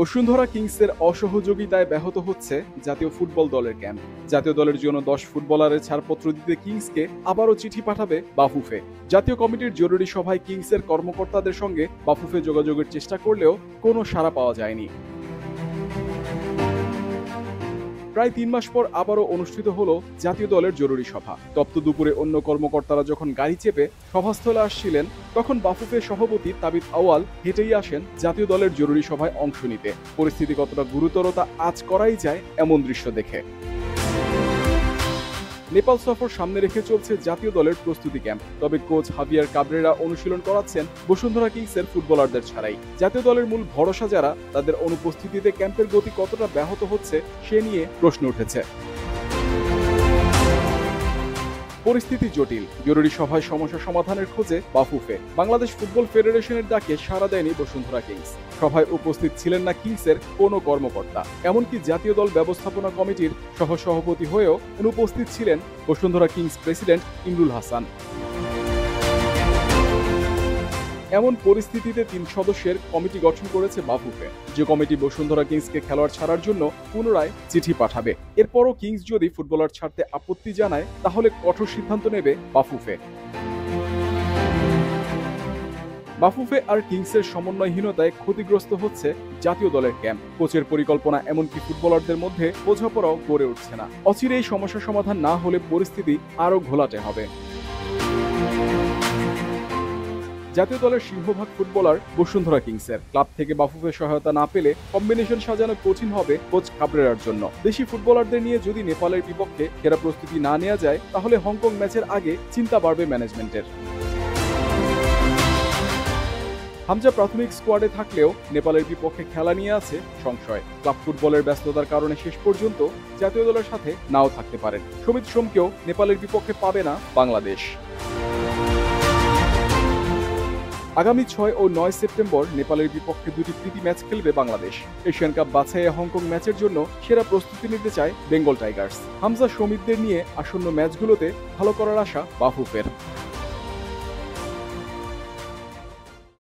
বসুন্ধরা কিংসের অসহযোগিতায় ব্যাহত হচ্ছে জাতীয় ফুটবল দলের ক্যাম্প। জাতীয় দলের জন্য 10 ফুটবলারের ছাড়পত্র দিতে কিংসকে আবারও চিঠি পাঠাবে বাফুফে। জাতীয় কমিটির জরুরি সভায় কিংসের কর্মকর্তাদের সঙ্গে বাফুফে যোগাযোগের চেষ্টা করলেও কোনো সাড়া পাওয়া যায়নি। প্রায় 3 মাস পর আবারও অনুষ্ঠিত হলো জাতীয় দলের জরুরি সভা। তপ্ত দুপুরে অন্য কর্মকর্তারা যখন গাড়ি চেপে সভাস্থলে আসছিলেন, তখন বাফুফে সভাপতি তাবিথ আউয়াল হেঁটেই আসেন জাতীয় দলের জরুরি সভায় অংশ নিতে। পরিস্থিতি কতটা গুরুতর তা আজ করাই যায় এমন দৃশ্য দেখে। নেপাল সফর সামনে রেখে চলছে জাতীয় দলের প্রস্তুতি ক্যাম্প। তবে কোচ হাভিয়ার কাবরেরা অনুশীলন করাচ্ছেন বসুন্ধরা কিংসের ফুটবলারদের ছাড়াই। জাতীয় দলের মূল ভরসা যারা, তাদের অনুপস্থিতিতে ক্যাম্পের গতি কতটা ব্যাহত হচ্ছে সে নিয়ে প্রশ্ন উঠেছে। পরিস্থিতি জটিল। জরুরি সভায় সমস্যা সমাধানের খোঁজে বাফুফে। বাংলাদেশ ফুটবল ফেডারেশনের ডাকে সাড়া দেয়নি বসুন্ধরা কিংস। সভায় উপস্থিত ছিলেন না কিংসের কোনো কর্মকর্তা। এমনকি জাতীয় দল ব্যবস্থাপনা কমিটির সহসভাপতি হয়েও অনুপস্থিত ছিলেন বসুন্ধরা কিংস প্রেসিডেন্ট ইমরুল হাসান। এমন পরিস্থিতিতে 3 সদস্যের কমিটি গঠন করেছে বাফুফে, যে কমিটি বসুন্ধরা কিংসকে খেলোয়াড় ছাড়ার জন্য পুনরায় চিঠি পাঠাবে। এরপরও কিংস যদি ফুটবলার ছাড়তে আপত্তি জানায়, তাহলে কঠোর সিদ্ধান্ত নেবে বাফুফে। বাফুফে আর কিংসের সমন্বয়হীনতায় ক্ষতিগ্রস্ত হচ্ছে জাতীয় দলের ক্যাম্প। কোচের পরিকল্পনা এমনকি ফুটবলারদের মধ্যে বোঝাপড়াও গড়ে উঠছে না। অচিরেই সমস্যা সমাধান না হলে পরিস্থিতি আরও ঘোলাটে হবে। জাতীয় দলের সিংহভাগ ফুটবলার বসুন্ধরা কিংসের। ক্লাব থেকে বাফুফের সহায়তা না পেলে কম্বিনেশন সাজানো কঠিন হবে কোচ কাবরেরার জন্য। দেশি ফুটবলারদের নিয়ে যদি নেপালের বিপক্ষে সেরা প্রস্তুতি না নেওয়া যায়, তাহলে হংকং ম্যাচের আগে চিন্তা বাড়বে ম্যানেজমেন্টের। হামজা প্রাথমিক স্কোয়াডে থাকলেও নেপালের বিপক্ষে খেলা নিয়ে আছে সংশয়। ক্লাব ফুটবলের ব্যস্ততার কারণে শেষ পর্যন্ত জাতীয় দলের সাথে নাও থাকতে পারেন। সমিত সোমকেও নেপালের বিপক্ষে পাবে না বাংলাদেশ। আগামী 6 ও 9 সেপ্টেম্বর নেপালের বিপক্ষে 2টি প্রীতি ম্যাচ খেলবে বাংলাদেশ। এশিয়ান কাপ বাছাইয়ে হংকং ম্যাচের জন্য সেরা প্রস্তুতি নিতে চায় বেঙ্গল টাইগার্স। হামজা সমিতদের নিয়ে আসন্ন ম্যাচগুলোতে ভালো করার আশা বাফুফের।